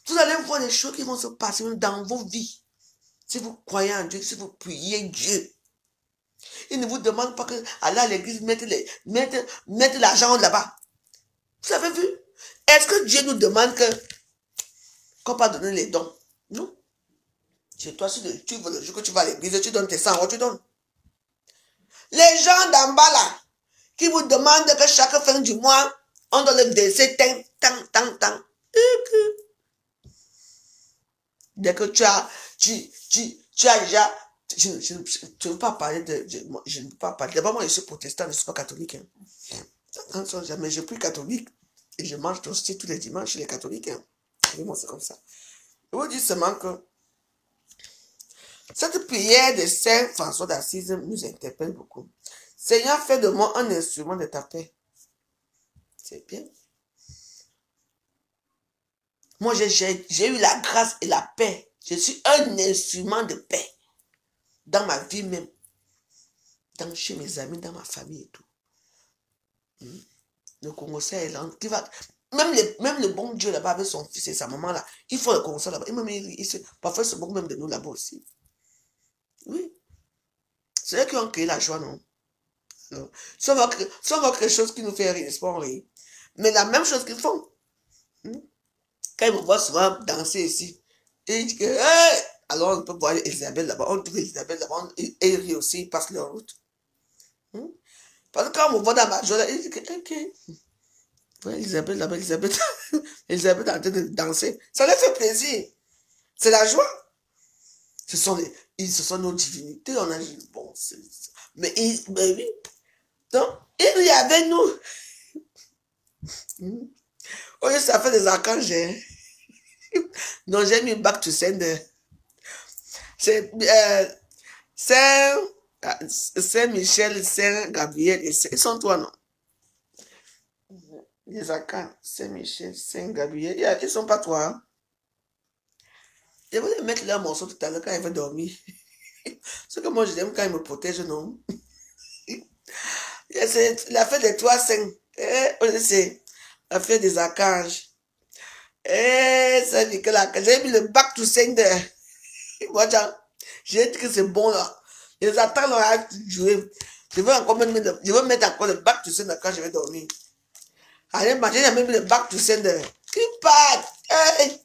Vous allez voir les choses qui vont se passer dans vos vies. Si vous croyez en Dieu, si vous priez Dieu. Il ne vous demande pas que aller à l'église, mettre l'argent là-bas. Vous avez vu? Est-ce que Dieu nous demande qu'on va donner les dons? Non. Chez toi, si tu veux le jour que tu vas à l'église, tu donnes tes 100 euros, tu donnes. Les gens d'en bas là, qui vous demandent que chaque fin du mois, on doit le décès, tant. Dès que tu as déjà, je ne veux pas parler je ne peux pas parler. D'abord, moi, je suis protestant, je ne suis pas catholique. Mais je prie catholique et je mange aussi tous les dimanches chez les catholiques. Oui, moi, c'est comme ça. Je vous dis seulement que cette prière de Saint François d'Assise nous interpelle beaucoup. Seigneur, fais de moi un instrument de ta paix. C'est bien. Moi, j'ai eu la grâce et la paix. Je suis un instrument de paix. Dans ma vie même. Chez mes amis, dans ma famille et tout. Le Congo, c'est qui va... Même le bon Dieu là-bas avec son fils et sa maman là, il faut le Congo là-bas. Parfois, il se moque même de nous là-bas aussi. Oui. C'est eux qui ont créé la joie, non? Si on voit quelque chose qui nous fait rire, c'est pas rire. Mais la même chose qu'ils font. Quand ils me voient souvent danser ici, et ils disent que, hey! Alors on peut voir Elisabeth là-bas, on trouve Elisabeth là-bas, et ils rient aussi, ils passent leur route. Parce que quand on me voit dans ma joie, là, ils disent que, ok. Ouais, Elisabeth là-bas, Elisabeth est en train de danser. Ça leur fait plaisir. C'est la joie. Ce sont nos divinités. On a dit, bon, mais oui. Donc, il y avait nous. Oui, ça fait des archanges. Non, j'ai mis back to sender. C'est Saint-Michel, Saint-Gabriel, ils sont toi, non? Les archanges, Saint-Michel, Saint-Gabriel, ils sont pas toi. Hein? Je voulais mettre leur morceau tout à l'heure quand ils vont dormir. Ce que moi j'aime quand ils me protègent, non? C'est la fête des trois saints. C'est la fête des archanges. C'est Nicolas. J'ai mis le back to sender. Moi, j'ai dit que c'est bon là. Les attends là, jouer. Je veux mettre encore le back to sender quand je vais dormir. Allez, matin, j'ai même mis le back to sender. Il part. Hey.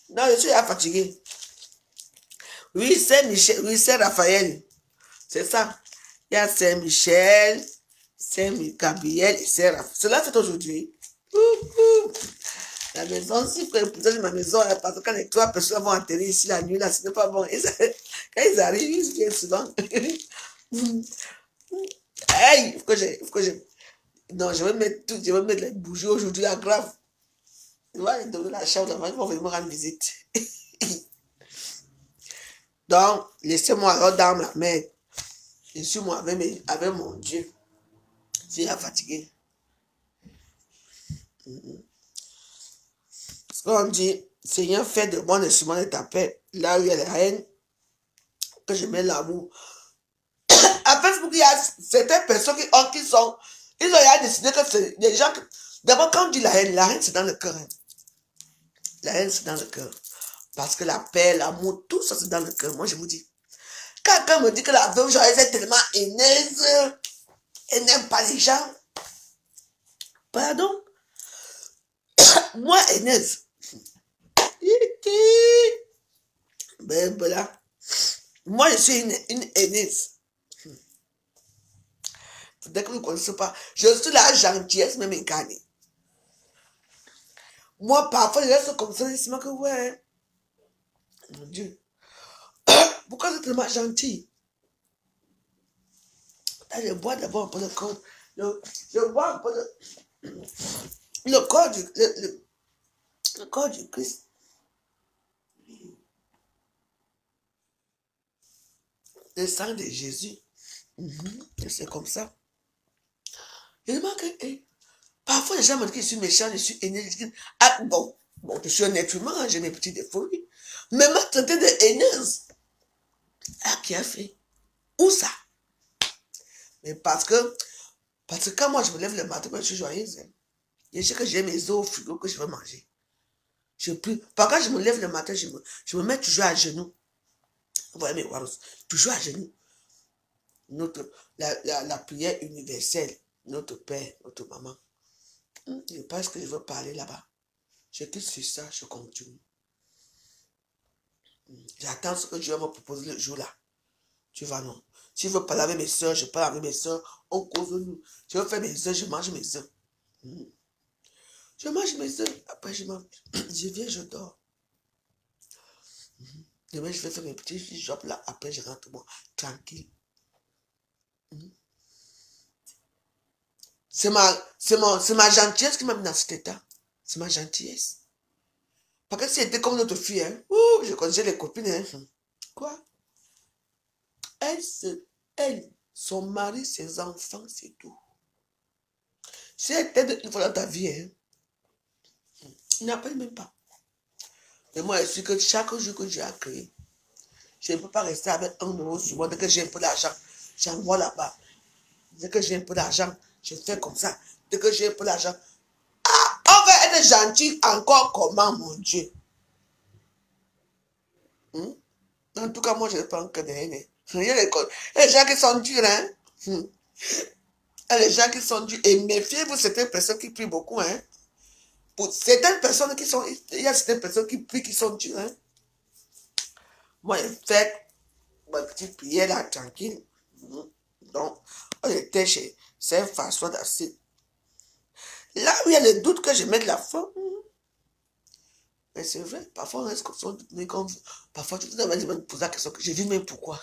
Non, je suis fatigué. Oui, c'est Michel, oui, c'est Raphaël. C'est ça. Il y a Saint-Michel, Saint-Gabriel et Saint-Raphaël. Cela, c'est aujourd'hui. La maison, si vous épousez ma maison, parce que quand les 3 personnes vont atterrir ici la nuit, là, ce n'est pas bon. Quand ils arrivent, ils viennent souvent. Hey, il faut que j'ai. Non, je vais mettre tout, je vais mettre les bougies aujourd'hui, la grave. Je vais aller donner la chambre avant, ils vont venir me rendre visite. Donc, laissez-moi alors dans ma main. Je suis moi avec mon Dieu. Je suis fatigué. Parce qu'on dit, Seigneur, fais de moi le chemin de ta paix. Là où il y a la haine, que je mets l'amour. À Facebook, il y a certaines personnes ils ont décidé que c'est des gens. D'abord, quand on dit la haine c'est dans le cœur. Hein. La haine, c'est dans le cœur. Parce que la paix, l'amour, tout ça, c'est dans le cœur. Moi, je vous dis. Quand quelqu'un me dit que la veuve joyeuse est tellement haineuse, elle n'aime pas les gens. Pardon? Moi, haineuse. Ben voilà. Moi, je suis une haineuse. Dès que vous ne connaissez pas, je suis la gentillesse même incarnée. Moi, parfois, je reste comme ça, je dis que ouais. Mon Dieu. Pourquoi c'est tellement gentil? Je bois d'abord un peu de corps. Je bois un peu de. Le corps du Christ. Le sang de Jésus. C'est comme ça. Je demande que. Parfois, les gens me disent que je suis méchant, je suis haineuse. Ah, bon, je suis un être humain, j'ai mes petits défauts. Mais m'a traité de haineuse. Ah, qui a fait? Où ça? Mais parce que quand moi je me lève le matin, je suis joyeuse. Hein. Je sais que j'ai mes os au frigo que je veux manger. Par quand je me lève le matin, je me mets toujours à genoux. Vous voyez mes waros, toujours à genoux. La prière universelle, notre Père, notre maman. Je pense que je veux parler là-bas. Je quitte sur ça, je continue. J'attends ce que Dieu va me proposer le jour là. Tu vas non. Si je veux parler avec mes soeurs, je parle avec mes soeurs. On cause de nous. Je veux faire mes œufs, je mange mes œufs. Je mange mes œufs. Après, je viens, je dors. Demain, je vais faire mes petits jobs là. Après, je rentre moi. Tranquille. C'est ma gentillesse qui m'a mis dans cet état. C'est ma gentillesse. Parce que si elle était comme notre fille, hein, je connaissais les copines. Hein. Quoi? Elle, son mari, ses enfants, c'est tout. Si elle t'aide une fois dans ta vie, hein, il n'appelle même pas. Mais moi, je suis que chaque jour que Dieu a créé, je ne peux pas rester avec 1 € sur moi. Dès que j'ai un peu d'argent, j'envoie là-bas. Dès que j'ai un peu d'argent, je fais comme ça. Dès que j'ai un peu d'argent, on va être gentil encore comment, mon Dieu? En tout cas, moi, je ne prends que des haines. Il y a les gens qui sont durs, hein? Il y a les gens qui sont durs. Et méfiez-vous, certaines personnes qui prient beaucoup, hein? Pour certaines personnes qui sont... Il y a certaines personnes qui prient qui sont dures, hein? Moi, je fais ma petite prière là, tranquille. Donc, on était chez Saint-François d'Assise. Là où il y a le doute que je mette la foi, mais c'est vrai, parfois on reste comme parfois tu vas me poser la question que je vis même pourquoi.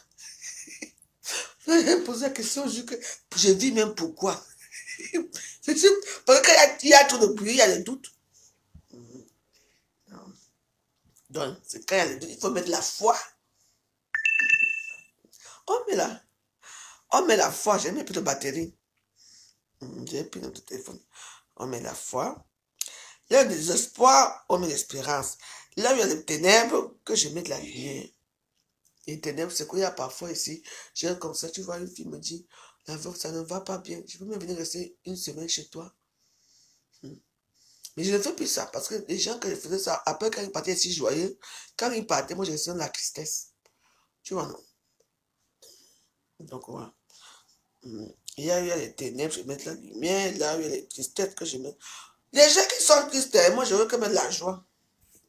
Je vais me poser la question, je vis même pourquoi. Parce que quand il y a trop de bruit, il y a le doute. Donc, c'est quand il y a le doute, il faut mettre la foi. On met la foi, j'ai mis plus de batterie. J'ai plus de téléphone. On met la foi. Là, il y a le désespoir, on met l'espérance. Là où il y a les ténèbres, que je mette la lumière. Les ténèbres, c'est qu'il y a parfois ici, je viens comme ça, tu vois, une fille me dit, la veuve, ça ne va pas bien. Je peux même venir rester 1 semaine chez toi. Mais je ne fais plus ça, parce que les gens, quand je faisais ça, après, quand ils partaient si joyeux, quand ils partaient, moi, je restais dans la tristesse. Tu vois, non? Donc, voilà. Il y a les ténèbres, je mets la lumière. Là, il y a les tristesses que je mets. Les gens qui sont tristes, moi, je veux que mettre la joie.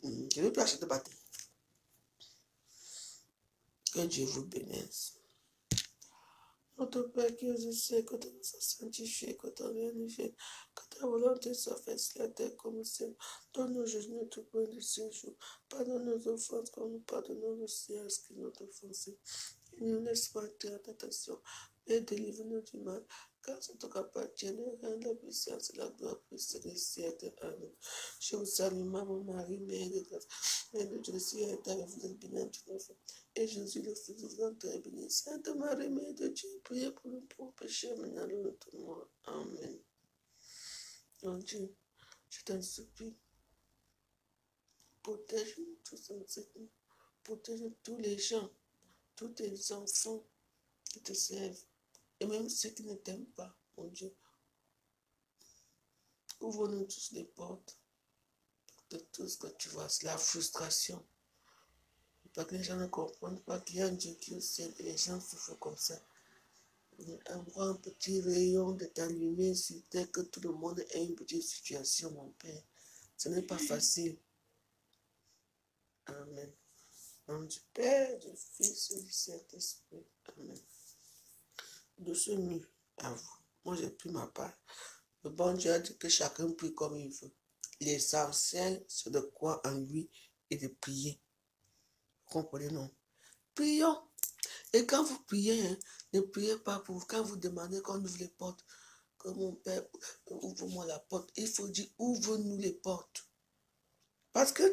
Je ne veux plus acheter de batterie. Que Dieu vous bénisse. Notre Père qui est au ciel, que ton nom soit sanctifié, que ton règne vienne, que ta volonté soit faite sur la terre comme au ciel. Donne-nous aujourd'hui notre pain de ce jour. Pardonne nos offenses comme nous pardonnons aussi à ce qui nous ont offensés. Et ne nous laisse pas entrer en tentation, mais délivre-nous du mal. Car c'est toi qui appartient le règne, la puissance et la gloire pour les siècles. Amen. Je vous salue, Maman Marie, Mère de grâce, Mère de Dieu, le Seigneur est avec vous, êtes bénie entre les enfants. Et Jésus, le Fils de Dieu, est béni. Sainte Marie, Mère de Dieu, priez pour nous pauvres pécheurs, maintenant et à notre mort. Amen. Mon Dieu, je t'en supplie, protège-nous tous en cette nuit. Protège tous les gens, tous tes enfants qui te servent. Et même ceux qui ne t'aiment pas, mon Dieu. Ouvre-nous tous les portes de tout ce que tu vois. C'est la frustration. Pas que les gens ne comprennent pas qu'il y a un Dieu qui est au ciel et les gens souffrent comme ça. Envoie un petit rayon de ta lumière sur terre, que tout le monde ait une petite situation, mon Père. Ce n'est pas facile. Amen. Au nom du Père, du Fils et du Saint-Esprit. Amen. De ce nuit à vous, moi j'ai pris ma part. Le bon Dieu a dit que chacun prie comme il veut. L'essentiel, c'est de croire en lui et de prier. Vous comprenez, non? Prions. Et quand vous priez, hein, ne priez pas pour vous. Quand vous demandez qu'on ouvre les portes, que mon Père, ouvre-moi la porte, il faut dire, ouvre-nous les portes. Parce que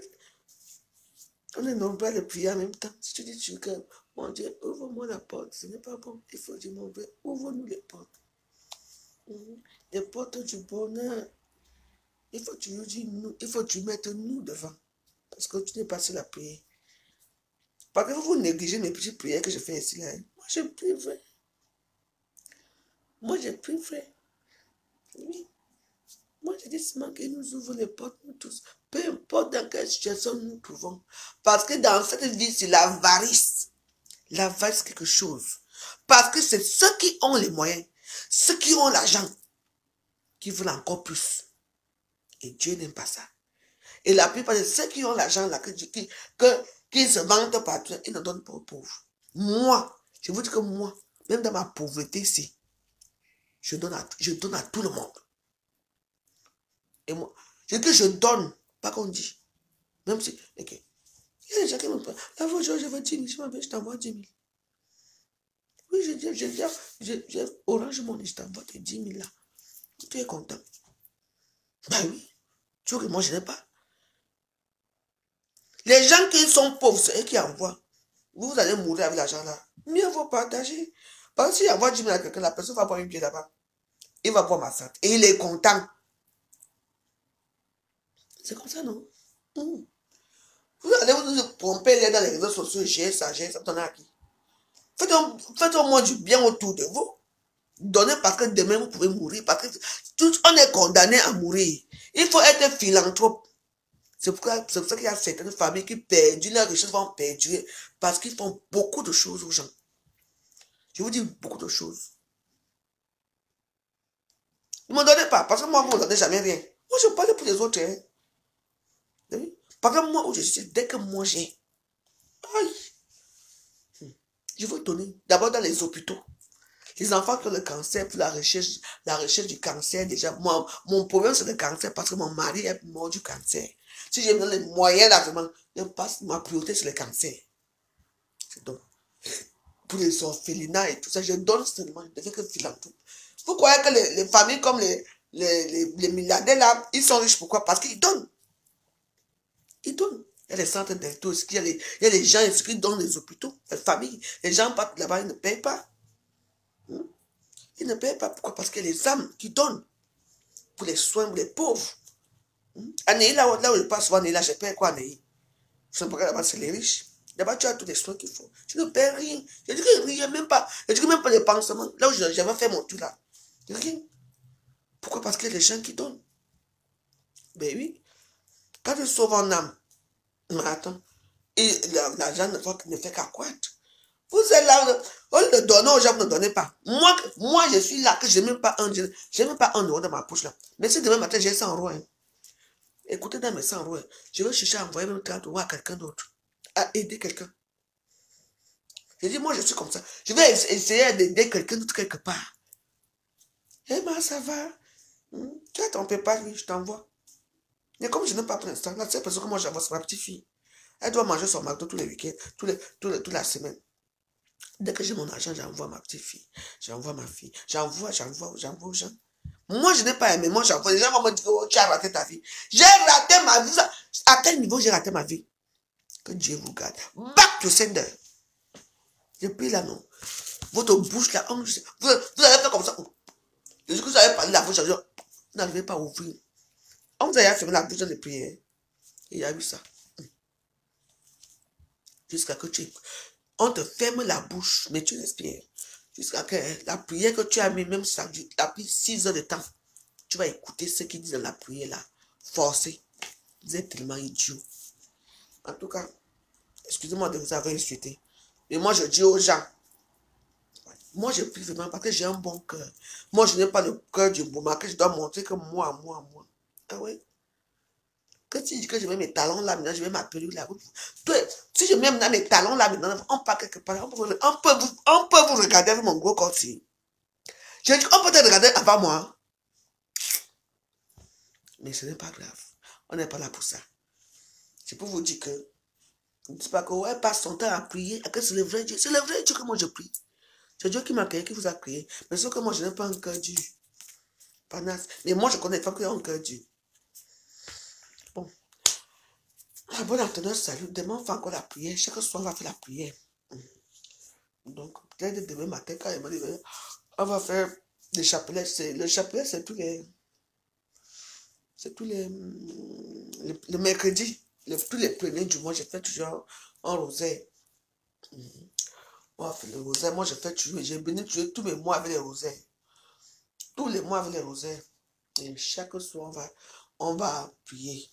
on est nombreux de prier en même temps. Si tu dis que mon Dieu, ouvre-moi la porte, ce n'est pas bon. Il faut dire, mon Père, ouvre-nous les portes. Les portes du bonheur. Il faut que tu nous dises nous, il faut que tu mettes nous devant. Parce que tu n'es pas seul à prier. Parce que vous négligez mes petites prières que je fais ici, là. Moi, je prie vrai. Moi, je prie vrai. Oui. Moi, je dis seulement qu'il nous ouvre les portes, nous tous. Peu importe dans quelle situation nous nous trouvons. Parce que dans cette vie, c'est l'avarice. L'avarice, c'est quelque chose. Parce que c'est ceux qui ont les moyens, ceux qui ont l'argent, qui veulent encore plus. Et Dieu n'aime pas ça. Et la plupart de ceux qui ont l'argent là, qui se vantent partout, ils ne donnent pas aux pauvres. Moi, je vous dis que moi, même dans ma pauvreté ici, je donne à tout le monde. Et moi, je dis que je donne, pas qu'on dit. Même si, ok. Il y a des gens qui me prennent. La fois, je veux 10 000, je m'appelle, je t'envoie 10 000. Oui, j'ai Orange Money, je t'envoie tes 10 000 là. Tu es content. Ben oui. Tu vois que moi, je n'ai pas. Les gens qui sont pauvres, c'est eux qui envoient. Vous allez mourir avec l'argent là. Mieux vaut partager. Parce que s'il envoie 10 000 à quelqu'un, la personne va boire une bière là-bas. Il va boire ma santé. Et il est content. C'est comme ça, non? Vous allez vous tromper les dans les réseaux sociaux. J'ai ça, t'en as qui. Faites au moins du bien autour de vous. Donnez parce que demain vous pouvez mourir. Parce que on est condamné à mourir. Il faut être philanthrope. C'est pour ça qu'il y a certaines familles qui perdent leurs richesses, vont perdre parce qu'ils font beaucoup de choses aux gens. Je vous dis beaucoup de choses. Ne me donnez pas, parce que moi, vous ne me donnez jamais rien. Moi, je parle pour les autres. Hein. Parce que moi, où je suis, dès que moi j'ai, je veux donner. D'abord dans les hôpitaux. Les enfants qui ont le cancer, pour la recherche du cancer, déjà. Moi, mon problème, c'est le cancer parce que mon mari est mort du cancer. Si j'ai les moyens d'argent, ma priorité, c'est le cancer. C'est donc. Pour les orphelinats et tout ça, je donne seulement, je deviens que philanthrope. Vous croyez que les familles comme les milliardaires là, ils sont riches, pourquoi? Parce qu'ils donnent. Ils donnent. Il y a des centres d'into, il y a les gens qui donnent les hôpitaux, les familles. Les gens partent là-bas, ils ne payent pas. Ils ne payent pas. Pourquoi? Parce qu'il y a les âmes qui donnent pour les soins, pour les pauvres. À Néhi, là où je passe souvent, là, je paye quoi à Néhi? Je ne sais pas là-bas, c'est les riches. Là-bas, tu as tous les soins qu'il faut. Tu ne payes rien. Je dis que rien, même pas. Je dis que même pas les pansements. Là où j'avais fait mon tour là. Je dis rien. Pourquoi? Parce qu'il y a des gens qui donnent. Ben oui. Quand tu sauves en âme, mais attends, et l'argent ne fait qu'accroître. Vous êtes là, on le donne aux gens, vous ne donnez pas. Moi, je suis là, que je n'ai même pas un euro dans ma poche là. Mais si demain matin, j'ai 100 euros, hein. Écoutez, dans mes 100 euros, hein, je vais chercher à envoyer même 30 euros à quelqu'un d'autre. À aider quelqu'un. J'ai dit, moi, je suis comme ça. Je vais essayer d'aider quelqu'un d'autre quelque part. Eh ben, ça va. Tu as ton PayPal, oui, je t'envoie. Mais comme je n'ai pas pour l'instant, la seule personne que moi j'envoie, c'est ma petite fille. Elle doit manger son McDo tous les week-ends, toute la semaine. Dès que j'ai mon argent, j'envoie ma petite fille. J'envoie ma fille. J'envoie aux gens. Moi, je n'ai pas aimé. Moi, j'envoie. Les gens vont me dire, oh, tu as raté ta vie. J'ai raté ma vie. À quel niveau j'ai raté ma vie? Que Dieu vous garde. Back to sender. Je prie là, non. Votre bouche là, vous allez faire comme ça. Je dis que vous avez parlé la bouche, vous n'arrivez pas à ouvrir. On vous a fermé la bouche dans les prières. Et il y a eu ça. Jusqu'à que on te ferme la bouche, mais tu respires. Jusqu'à que la prière que tu as mis, même ça, tu as pris 6 heures de temps. Tu vas écouter ce qu'ils disent dans la prière là. Forcé. Vous êtes tellement idiot. En tout cas, excusez-moi de vous avoir insulté. Mais moi, je dis aux gens, moi, je prie vraiment parce que j'ai un bon cœur. Moi, je n'ai pas le cœur du bouma que je dois montrer que moi. Ah oui? Que tu dis que je mets mes talons là, maintenant, je mets ma perruque là. Toi, si je mets mes talons là, maintenant, on part quelque part. On peut vous regarder avec mon gros corps. Je dis, on peut te regarder avant moi. Mais ce n'est pas grave. On n'est pas là pour ça. C'est pour vous dire que, ne dites pas que, ouais, passe son temps à prier, que c'est le vrai Dieu. C'est le vrai Dieu que moi je prie. C'est Dieu qui m'a créé, qui vous a créé. Mais sauf que moi, je n'ai pas un cœur dur. Panasse. Mais moi, je connais les femmes qui ont un cœur dur. Bon. La bonne enteneur, salut. Demain, on fait encore la prière. Chaque soir, on va faire la prière. Donc, peut-être demain matin, quand il m'a dit, on va faire des chapelets. Le chapelet, c'est tous les... C'est tous les... Le mercredi. Tous les premiers du mois, je fais toujours un rosaire. On va faire le rosaire. Moi, je fais toujours... J'ai béni tous mes mois avec les rosaires. Tous les mois avec les rosaires. Et chaque soir, on va prier.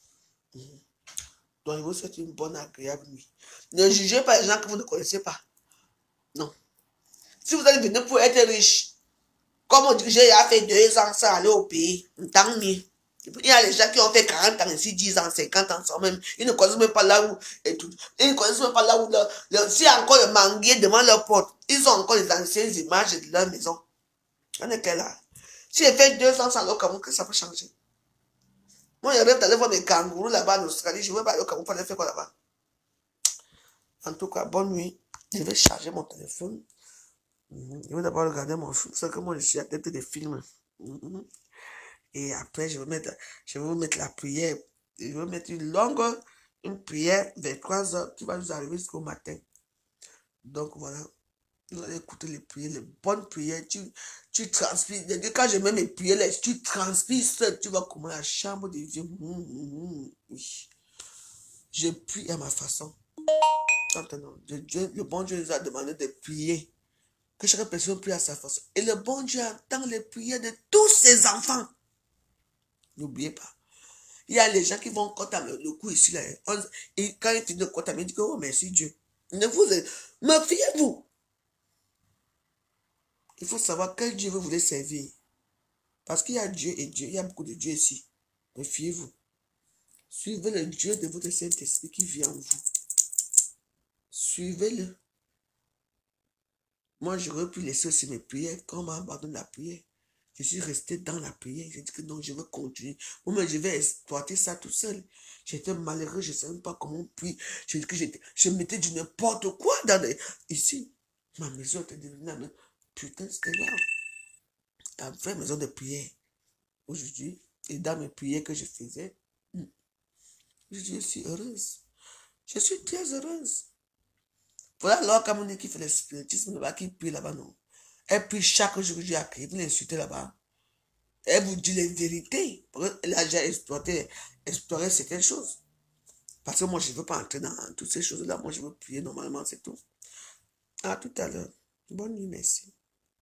Donc, il vous souhaite une bonne, agréable nuit. Ne jugez pas les gens que vous ne connaissez pas. Non. Si vous allez venir pour être riche, comme on dit que j'ai fait 2 ans sans aller au pays, tant mieux. Il y a les gens qui ont fait 40 ans ici, 10 ans, 50 ans sans même. Ils ne connaissent même pas là où. Et tout. Ils ne connaissent même pas là où. S'il y a encore le manguier devant leur porte, ils ont encore les anciennes images de leur maison. On est là. Si j'ai fait 2 ans sans aller au Cameroun, que ça peut changer? Moi, je rêve d'aller voir mes kangourous là-bas en Australie. Je ne veux pas aller au Cameroun pour aller faire quoi là-bas. En tout cas, bonne nuit. Je vais charger mon téléphone. Je vais d'abord regarder mon film. C'est que moi, je suis à tête des films. Et après, je vais vous mettre la prière. Je vais mettre une prière vers 3 heures qui va nous arriver jusqu'au matin. Donc voilà. Vous allez écouter les prières, les bonnes prières. Tu transpires. Quand je mets mes prières, tu transpires seul. Tu vas comme la chambre de Dieu. Oui. Je prie à ma façon. Maintenant, le bon Dieu nous a demandé de prier. Que chaque personne prie à sa façon. Et le bon Dieu entend les prières de tous ses enfants. N'oubliez pas. Il y a les gens qui vont compter le coup ici. Là, et quand ils finissent de compter, ils disent que, oh merci Dieu. Me fiez-vous. Il faut savoir quel Dieu vous voulez servir. Parce qu'il y a Dieu et Dieu. Il y a beaucoup de Dieu ici. Me fiez-vous. Suivez le Dieu de votre Saint-Esprit qui vit en vous. Suivez-le. Moi, j'aurais pu laisser aussi mes prières. Quand on m'a abandonné la prière, je suis resté dans la prière. J'ai dit que non, je veux continuer. Moi, je vais exploiter ça tout seul. J'étais malheureux, je ne savais pas comment prier. Je mettais du n'importe quoi dans ici. Ma maison était devenue putain, c'était là. La vraie maison de prière. Aujourd'hui, et dans mes prières que je faisais, je suis heureuse. Je suis très heureuse. Voilà alors comme on dit qui fait le spiritisme là-bas, qui prie là-bas, non. Elle prie chaque jour que Dieu a créé. Vous l'insultez là-bas. Elle vous dit les vérités. Elle a déjà exploré certaines choses. Parce que moi, je ne veux pas entrer dans toutes ces choses-là. Moi, je veux prier normalement, c'est tout. À tout à l'heure. Bonne nuit, merci.